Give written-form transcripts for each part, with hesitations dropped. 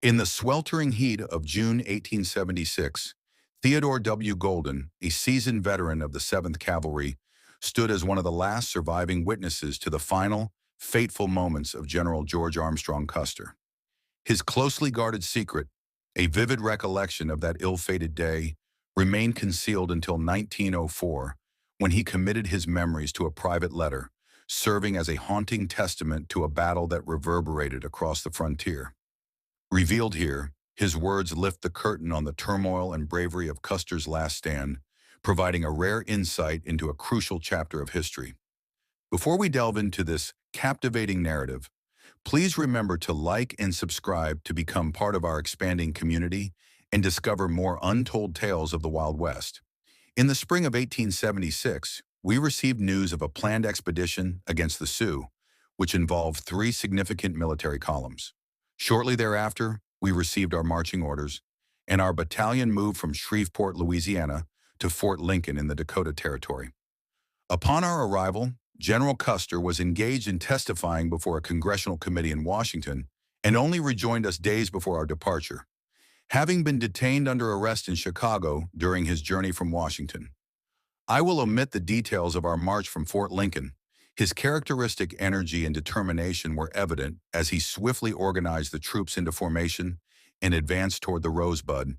In the sweltering heat of June 1876, Theodore W. Golden, a seasoned veteran of the 7th Cavalry, stood as one of the last surviving witnesses to the final, fateful moments of General George Armstrong Custer. His closely guarded secret, a vivid recollection of that ill-fated day, remained concealed until 1904, when he committed his memories to a private letter, serving as a haunting testament to a battle that reverberated across the frontier. Revealed here, his words lift the curtain on the turmoil and bravery of Custer's last stand, providing a rare insight into a crucial chapter of history. Before we delve into this captivating narrative, please remember to like and subscribe to become part of our expanding community and discover more untold tales of the Wild West. In the spring of 1876, we received news of a planned expedition against the Sioux, which involved 3 significant military columns. Shortly thereafter, we received our marching orders, and our battalion moved from Shreveport, Louisiana, to Fort Lincoln in the Dakota Territory. Upon our arrival, General Custer was engaged in testifying before a congressional committee in Washington and only rejoined us days before our departure, having been detained under arrest in Chicago during his journey from Washington. I will omit the details of our march from Fort Lincoln. His characteristic energy and determination were evident as he swiftly organized the troops into formation and advanced toward the Rosebud,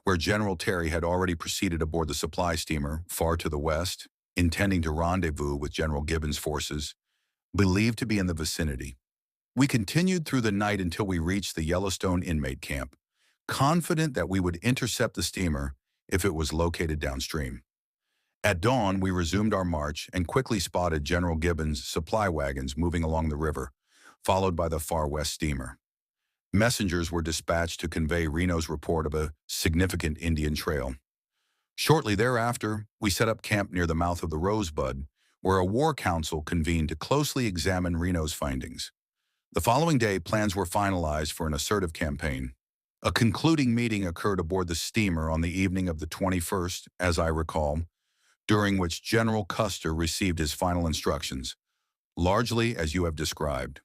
where General Terry had already proceeded aboard the supply steamer far to the west, intending to rendezvous with General Gibbons' forces, believed to be in the vicinity. We continued through the night until we reached the Yellowstone inmate camp, confident that we would intercept the steamer if it was located downstream. At dawn, we resumed our march and quickly spotted General Gibbons' supply wagons moving along the river, followed by the Far West steamer. Messengers were dispatched to convey Reno's report of a significant Indian trail. Shortly thereafter, we set up camp near the mouth of the Rosebud, where a war council convened to closely examine Reno's findings. The following day, plans were finalized for an assertive campaign. A concluding meeting occurred aboard the steamer on the evening of the 21st, as I recall, during which General Custer received his final instructions, largely as you have described.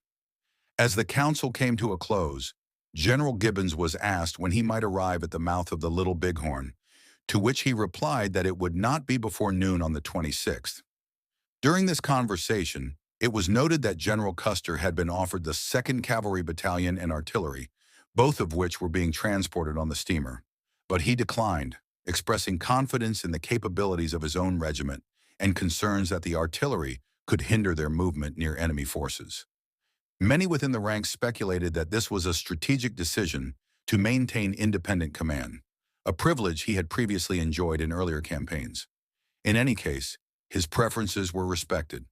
As the council came to a close, General Gibbons was asked when he might arrive at the mouth of the Little Bighorn, to which he replied that it would not be before noon on the 26th. During this conversation, it was noted that General Custer had been offered the 2nd Cavalry Battalion and artillery, both of which were being transported on the steamer, but he declined, expressing confidence in the capabilities of his own regiment and concerns that the artillery could hinder their movement near enemy forces. Many within the ranks speculated that this was a strategic decision to maintain independent command, a privilege he had previously enjoyed in earlier campaigns. In any case, his preferences were respected.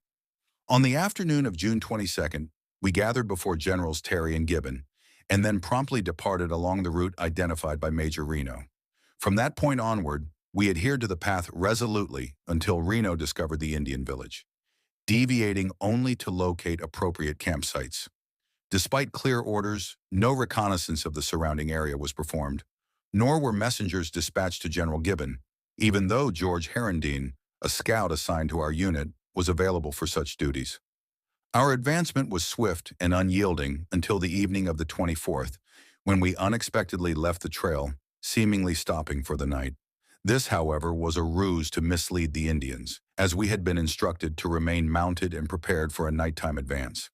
On the afternoon of June 22nd, we gathered before Generals Terry and Gibbon, and then promptly departed along the route identified by Major Reno. From that point onward, we adhered to the path resolutely until Reno discovered the Indian village, deviating only to locate appropriate campsites. Despite clear orders, no reconnaissance of the surrounding area was performed, nor were messengers dispatched to General Gibbon, even though George Herendeen, a scout assigned to our unit, was available for such duties. Our advancement was swift and unyielding until the evening of the 24th, when we unexpectedly left the trail, seemingly stopping for the night. This, however, was a ruse to mislead the Indians, as we had been instructed to remain mounted and prepared for a nighttime advance.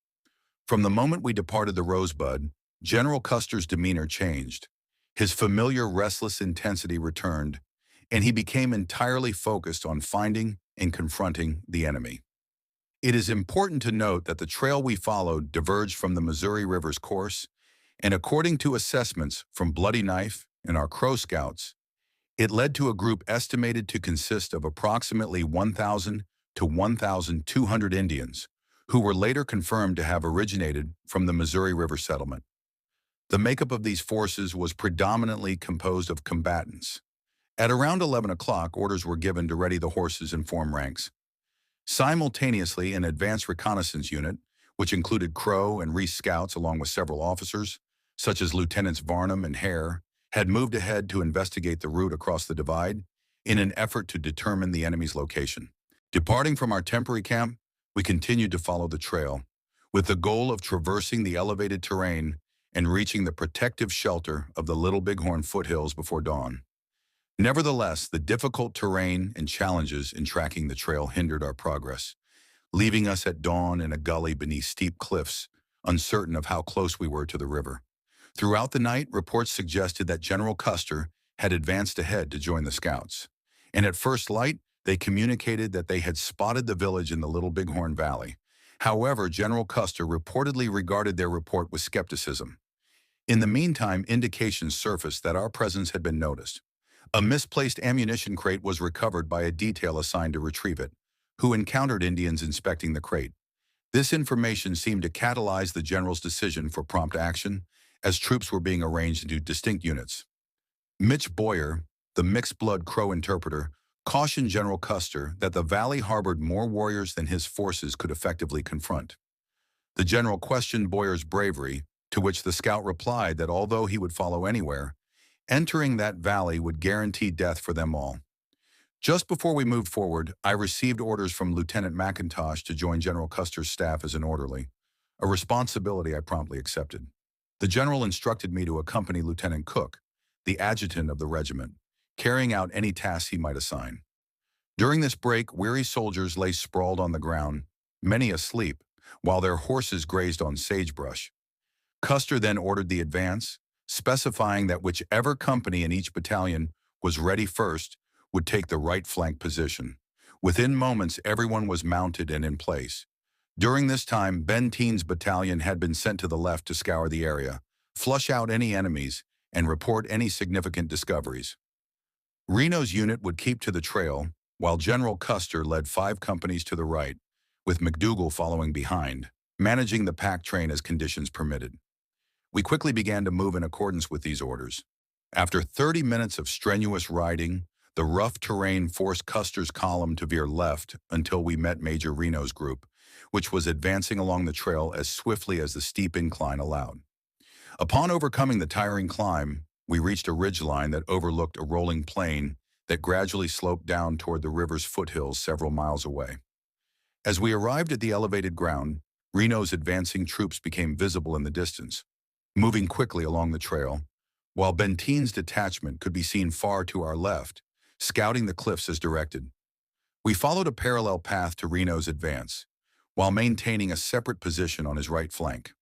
From the moment we departed the Rosebud, General Custer's demeanor changed. His familiar restless intensity returned, and he became entirely focused on finding and confronting the enemy. It is important to note that the trail we followed diverged from the Missouri River's course, and according to assessments from Bloody Knife and our Crow Scouts, it led to a group estimated to consist of approximately 1,000 to 1,200 Indians, who were later confirmed to have originated from the Missouri River settlement. The makeup of these forces was predominantly composed of combatants. At around 11 o'clock, orders were given to ready the horses and form ranks. Simultaneously, an advanced reconnaissance unit, which included Crow and Reese Scouts along with several officers, such as Lieutenants Varnum and Hare, had moved ahead to investigate the route across the divide in an effort to determine the enemy's location. Departing from our temporary camp, we continued to follow the trail, with the goal of traversing the elevated terrain and reaching the protective shelter of the Little Bighorn foothills before dawn. Nevertheless, the difficult terrain and challenges in tracking the trail hindered our progress, leaving us at dawn in a gully beneath steep cliffs, uncertain of how close we were to the river. Throughout the night, reports suggested that General Custer had advanced ahead to join the scouts, and at first light, they communicated that they had spotted the village in the Little Bighorn Valley. However, General Custer reportedly regarded their report with skepticism. In the meantime, indications surfaced that our presence had been noticed. A misplaced ammunition crate was recovered by a detail assigned to retrieve it, who encountered Indians inspecting the crate. This information seemed to catalyze the general's decision for prompt action, as troops were being arranged into distinct units. Mitch Boyer, the mixed-blood Crow interpreter, cautioned General Custer that the valley harbored more warriors than his forces could effectively confront. The general questioned Boyer's bravery, to which the scout replied that although he would follow anywhere, entering that valley would guarantee death for them all. Just before we moved forward, I received orders from Lieutenant McIntosh to join General Custer's staff as an orderly, a responsibility I promptly accepted. The general instructed me to accompany Lieutenant Cook, the adjutant of the regiment, carrying out any tasks he might assign. During this break, weary soldiers lay sprawled on the ground, many asleep, while their horses grazed on sagebrush. Custer then ordered the advance, specifying that whichever company in each battalion was ready first would take the right flank position. Within moments, everyone was mounted and in place. During this time, Benteen's battalion had been sent to the left to scour the area, flush out any enemies, and report any significant discoveries. Reno's unit would keep to the trail, while General Custer led 5 companies to the right, with McDougal following behind, managing the pack train as conditions permitted. We quickly began to move in accordance with these orders. After 30 minutes of strenuous riding, the rough terrain forced Custer's column to veer left until we met Major Reno's group, which was advancing along the trail as swiftly as the steep incline allowed. Upon overcoming the tiring climb, we reached a ridgeline that overlooked a rolling plain that gradually sloped down toward the river's foothills several miles away. As we arrived at the elevated ground, Reno's advancing troops became visible in the distance, moving quickly along the trail, while Benteen's detachment could be seen far to our left, scouting the cliffs as directed. We followed a parallel path to Reno's advance, while maintaining a separate position on his right flank.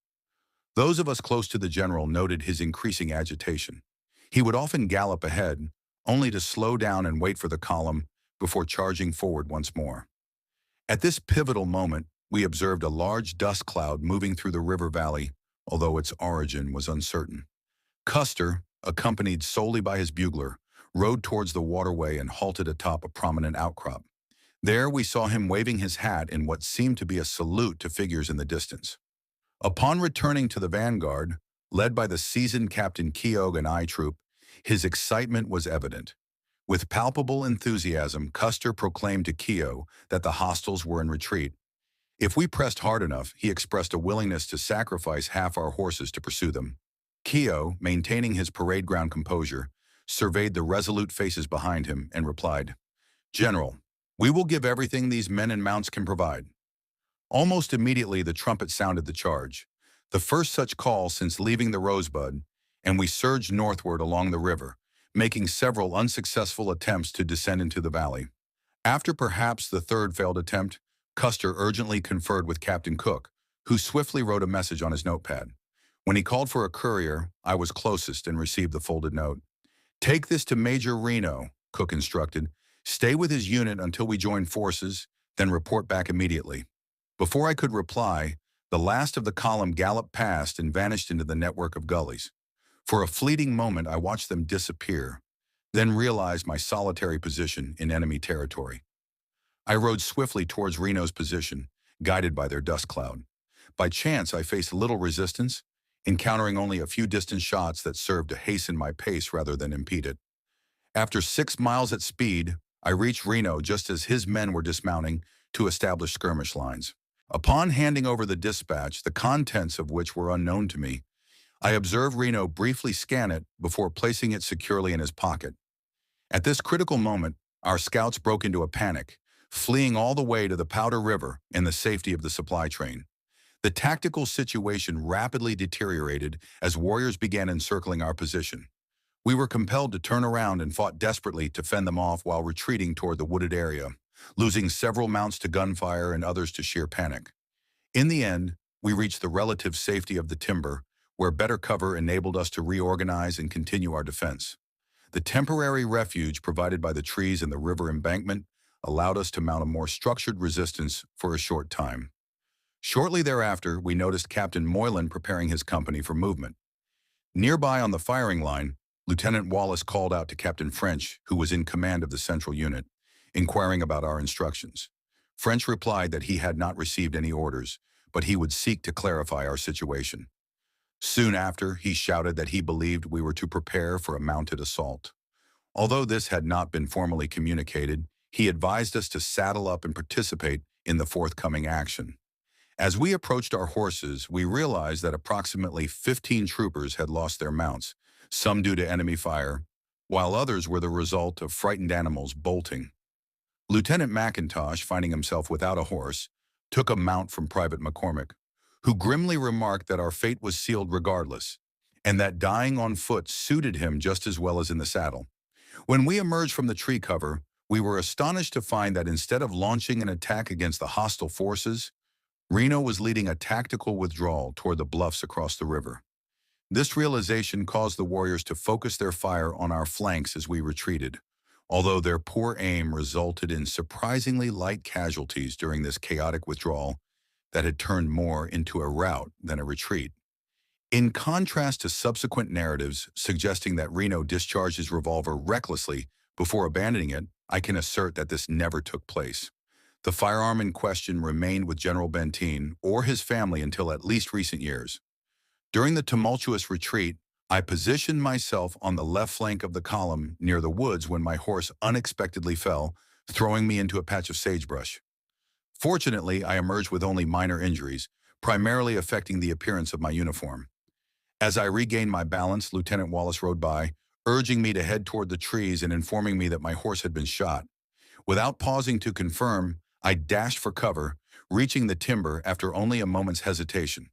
Those of us close to the general noted his increasing agitation. He would often gallop ahead, only to slow down and wait for the column before charging forward once more. At this pivotal moment, we observed a large dust cloud moving through the river valley, although its origin was uncertain. Custer, accompanied solely by his bugler, rode towards the waterway and halted atop a prominent outcrop. There we saw him waving his hat in what seemed to be a salute to figures in the distance. Upon returning to the vanguard, led by the seasoned Captain Keogh and I Troop, his excitement was evident. With palpable enthusiasm, Custer proclaimed to Keogh that the hostiles were in retreat. If we pressed hard enough, he expressed a willingness to sacrifice half our horses to pursue them. Keogh, maintaining his parade ground composure, surveyed the resolute faces behind him and replied, "General, we will give everything these men and mounts can provide." Almost immediately, the trumpet sounded the charge, the first such call since leaving the Rosebud, and we surged northward along the river, making several unsuccessful attempts to descend into the valley. After perhaps the third failed attempt, Custer urgently conferred with Captain Cook, who swiftly wrote a message on his notepad. When he called for a courier, I was closest and received the folded note. "Take this to Major Reno," Cook instructed. "Stay with his unit until we join forces, then report back immediately." Before I could reply, the last of the column galloped past and vanished into the network of gullies. For a fleeting moment, I watched them disappear, then realized my solitary position in enemy territory. I rode swiftly towards Reno's position, guided by their dust cloud. By chance, I faced little resistance, encountering only a few distant shots that served to hasten my pace rather than impede it. After 6 miles at speed, I reached Reno just as his men were dismounting to establish skirmish lines. Upon handing over the dispatch, the contents of which were unknown to me, I observed Reno briefly scan it before placing it securely in his pocket. At this critical moment, our scouts broke into a panic, fleeing all the way to the Powder River in the safety of the supply train. The tactical situation rapidly deteriorated as warriors began encircling our position. We were compelled to turn around and fought desperately to fend them off while retreating toward the wooded area, losing several mounts to gunfire and others to sheer panic. In the end, we reached the relative safety of the timber, where better cover enabled us to reorganize and continue our defense. The temporary refuge provided by the trees and the river embankment allowed us to mount a more structured resistance for a short time. Shortly thereafter, we noticed Captain Moylan preparing his company for movement. Nearby on the firing line, Lieutenant Wallace called out to Captain French, who was in command of the central unit, inquiring about our instructions. French replied that he had not received any orders, but he would seek to clarify our situation. Soon after, he shouted that he believed we were to prepare for a mounted assault. Although this had not been formally communicated, he advised us to saddle up and participate in the forthcoming action. As we approached our horses, we realized that approximately 15 troopers had lost their mounts, some due to enemy fire, while others were the result of frightened animals bolting. Lieutenant McIntosh, finding himself without a horse, took a mount from Private McCormick, who grimly remarked that our fate was sealed regardless, and that dying on foot suited him just as well as in the saddle. When we emerged from the tree cover, we were astonished to find that instead of launching an attack against the hostile forces, Reno was leading a tactical withdrawal toward the bluffs across the river. This realization caused the warriors to focus their fire on our flanks as we retreated, although their poor aim resulted in surprisingly light casualties during this chaotic withdrawal that had turned more into a rout than a retreat. In contrast to subsequent narratives suggesting that Reno discharged his revolver recklessly before abandoning it, I can assert that this never took place. The firearm in question remained with General Benteen or his family until at least recent years. During the tumultuous retreat, I positioned myself on the left flank of the column near the woods when my horse unexpectedly fell, throwing me into a patch of sagebrush. Fortunately, I emerged with only minor injuries, primarily affecting the appearance of my uniform. As I regained my balance, Lieutenant Wallace rode by, urging me to head toward the trees and informing me that my horse had been shot. Without pausing to confirm, I dashed for cover, reaching the timber after only a moment's hesitation.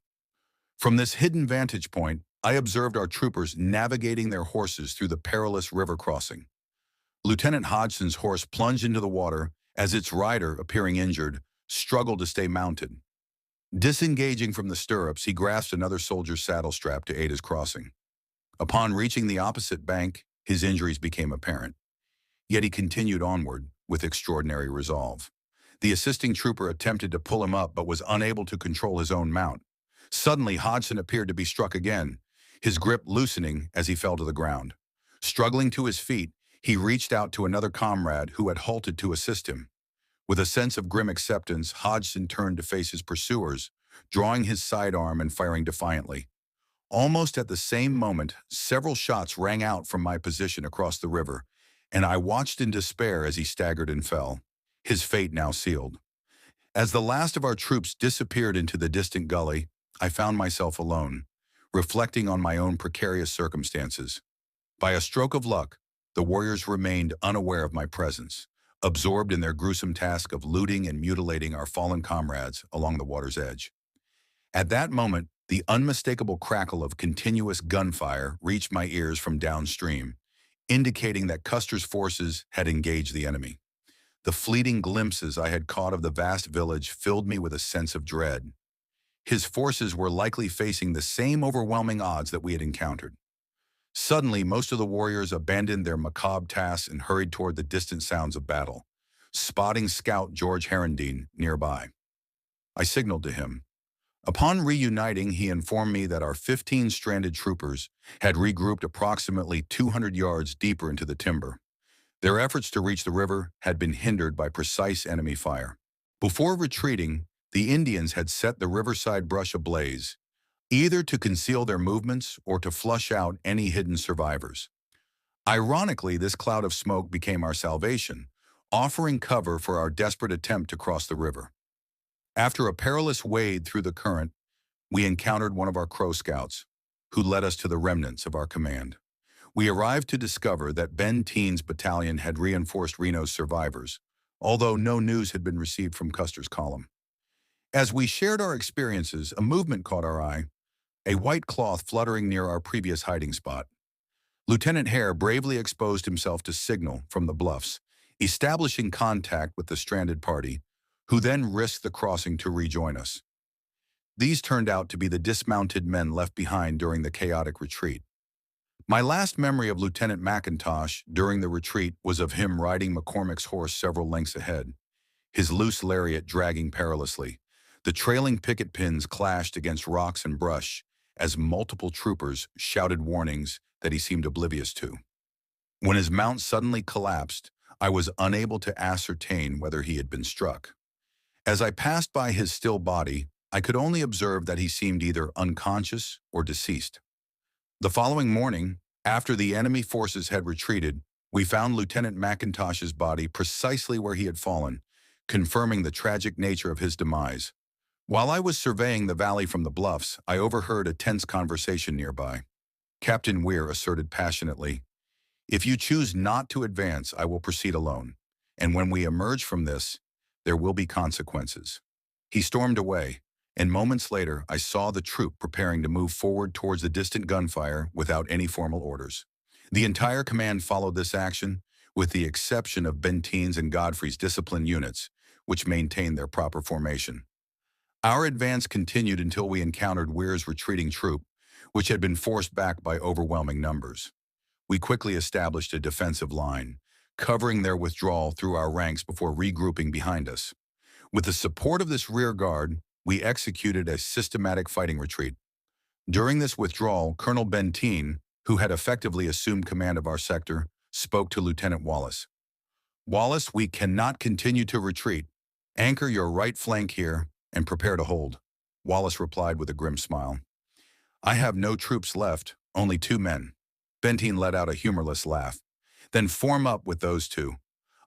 From this hidden vantage point, I observed our troopers navigating their horses through the perilous river crossing. Lieutenant Hodgson's horse plunged into the water as its rider, appearing injured, struggled to stay mounted. Disengaging from the stirrups, he grasped another soldier's saddle strap to aid his crossing. Upon reaching the opposite bank, his injuries became apparent. Yet he continued onward with extraordinary resolve. The assisting trooper attempted to pull him up but was unable to control his own mount. Suddenly, Hodgson appeared to be struck again, his grip loosening as he fell to the ground. Struggling to his feet, he reached out to another comrade who had halted to assist him. With a sense of grim acceptance, Hodgson turned to face his pursuers, drawing his sidearm and firing defiantly. Almost at the same moment, several shots rang out from my position across the river, and I watched in despair as he staggered and fell, his fate now sealed. As the last of our troops disappeared into the distant gully, I found myself alone, reflecting on my own precarious circumstances. By a stroke of luck, the warriors remained unaware of my presence, absorbed in their gruesome task of looting and mutilating our fallen comrades along the water's edge. At that moment, the unmistakable crackle of continuous gunfire reached my ears from downstream, indicating that Custer's forces had engaged the enemy. The fleeting glimpses I had caught of the vast village filled me with a sense of dread. His forces were likely facing the same overwhelming odds that we had encountered. Suddenly, most of the warriors abandoned their macabre tasks and hurried toward the distant sounds of battle, spotting Scout George Herendeen nearby. I signaled to him. Upon reuniting, he informed me that our 15 stranded troopers had regrouped approximately 200 yards deeper into the timber. Their efforts to reach the river had been hindered by precise enemy fire. Before retreating, the Indians had set the riverside brush ablaze, either to conceal their movements or to flush out any hidden survivors. Ironically, this cloud of smoke became our salvation, offering cover for our desperate attempt to cross the river. After a perilous wade through the current, we encountered one of our Crow scouts, who led us to the remnants of our command. We arrived to discover that Benteen's battalion had reinforced Reno's survivors, although no news had been received from Custer's column. As we shared our experiences, a movement caught our eye, a white cloth fluttering near our previous hiding spot. Lieutenant Hare bravely exposed himself to signal from the bluffs, establishing contact with the stranded party, who then risked the crossing to rejoin us. These turned out to be the dismounted men left behind during the chaotic retreat. My last memory of Lieutenant McIntosh during the retreat was of him riding McCormick's horse several lengths ahead, his loose lariat dragging perilously. The trailing picket pins clashed against rocks and brush as multiple troopers shouted warnings that he seemed oblivious to. When his mount suddenly collapsed, I was unable to ascertain whether he had been struck. As I passed by his still body, I could only observe that he seemed either unconscious or deceased. The following morning, after the enemy forces had retreated, we found Lieutenant McIntosh's body precisely where he had fallen, confirming the tragic nature of his demise. While I was surveying the valley from the bluffs, I overheard a tense conversation nearby. Captain Weir asserted passionately, "If you choose not to advance, I will proceed alone, and when we emerge from this, there will be consequences." He stormed away, and moments later I saw the troop preparing to move forward towards the distant gunfire without any formal orders. The entire command followed this action, with the exception of Benteen's and Godfrey's disciplined units, which maintained their proper formation. Our advance continued until we encountered Weir's retreating troop, which had been forced back by overwhelming numbers. We quickly established a defensive line, covering their withdrawal through our ranks before regrouping behind us. With the support of this rear guard, we executed a systematic fighting retreat. During this withdrawal, Colonel Benteen, who had effectively assumed command of our sector, spoke to Lieutenant Wallace. "Wallace, we cannot continue to retreat. Anchor your right flank here and prepare to hold." Wallace replied with a grim smile. "I have no troops left, only 2 men." Benteen let out a humorless laugh. "Then form up with those 2.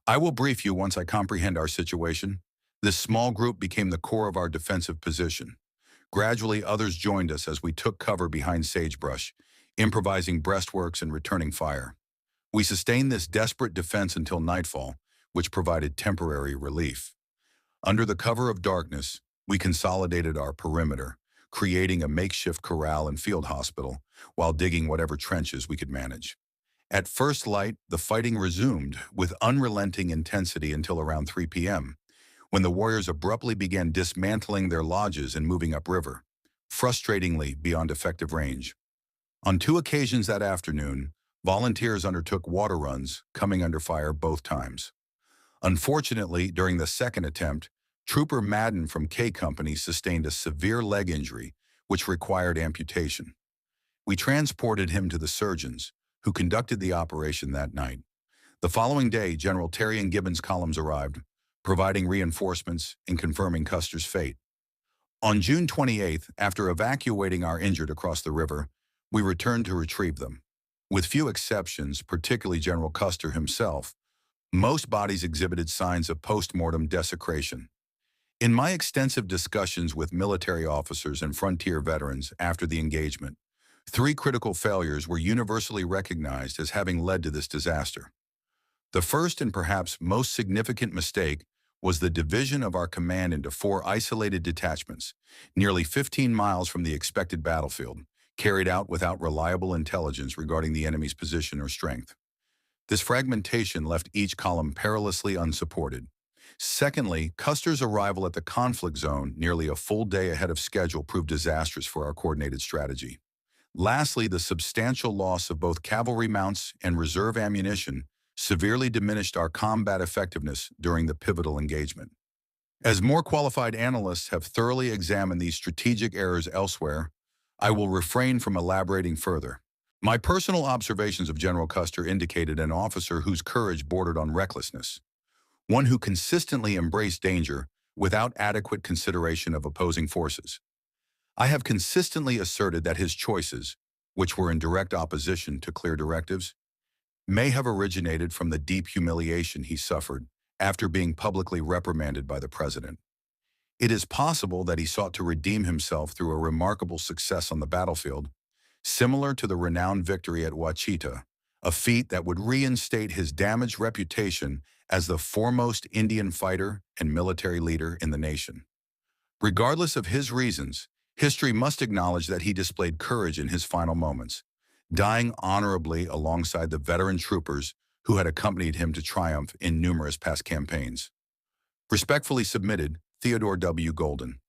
I will brief you once I comprehend our situation." This small group became the core of our defensive position. Gradually, others joined us as we took cover behind sagebrush, improvising breastworks and returning fire. We sustained this desperate defense until nightfall, which provided temporary relief. Under the cover of darkness, we consolidated our perimeter, creating a makeshift corral and field hospital, while digging whatever trenches we could manage. At first light, the fighting resumed with unrelenting intensity until around 3 p.m., when the warriors abruptly began dismantling their lodges and moving upriver, frustratingly beyond effective range. On 2 occasions that afternoon, volunteers undertook water runs, coming under fire both times. Unfortunately, during the second attempt, Trooper Madden from K Company sustained a severe leg injury, which required amputation. We transported him to the surgeons, who conducted the operation that night. The following day, General Terry and Gibbons' columns arrived, providing reinforcements and confirming Custer's fate. On June 28th, after evacuating our injured across the river, we returned to retrieve them. With few exceptions, particularly General Custer himself, most bodies exhibited signs of post-mortem desecration. In my extensive discussions with military officers and frontier veterans after the engagement, 3 critical failures were universally recognized as having led to this disaster. The first and perhaps most significant mistake was the division of our command into 4 isolated detachments, nearly 15 miles from the expected battlefield, carried out without reliable intelligence regarding the enemy's position or strength. This fragmentation left each column perilously unsupported. Secondly, Custer's arrival at the conflict zone nearly a full day ahead of schedule proved disastrous for our coordinated strategy. Lastly, the substantial loss of both cavalry mounts and reserve ammunition severely diminished our combat effectiveness during the pivotal engagement. As more qualified analysts have thoroughly examined these strategic errors elsewhere, I will refrain from elaborating further. My personal observations of General Custer indicated an officer whose courage bordered on recklessness, one who consistently embraced danger without adequate consideration of opposing forces. I have consistently asserted that his choices, which were in direct opposition to clear directives, may have originated from the deep humiliation he suffered after being publicly reprimanded by the president. It is possible that he sought to redeem himself through a remarkable success on the battlefield, similar to the renowned victory at Wachita, a feat that would reinstate his damaged reputation as the foremost Indian fighter and military leader in the nation. Regardless of his reasons, history must acknowledge that he displayed courage in his final moments, dying honorably alongside the veteran troopers who had accompanied him to triumph in numerous past campaigns. Respectfully submitted, Theodore W. Golden.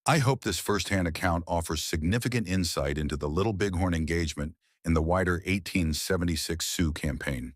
I hope this firsthand account offers significant insight into the Little Bighorn engagement in the wider 1876 Sioux campaign.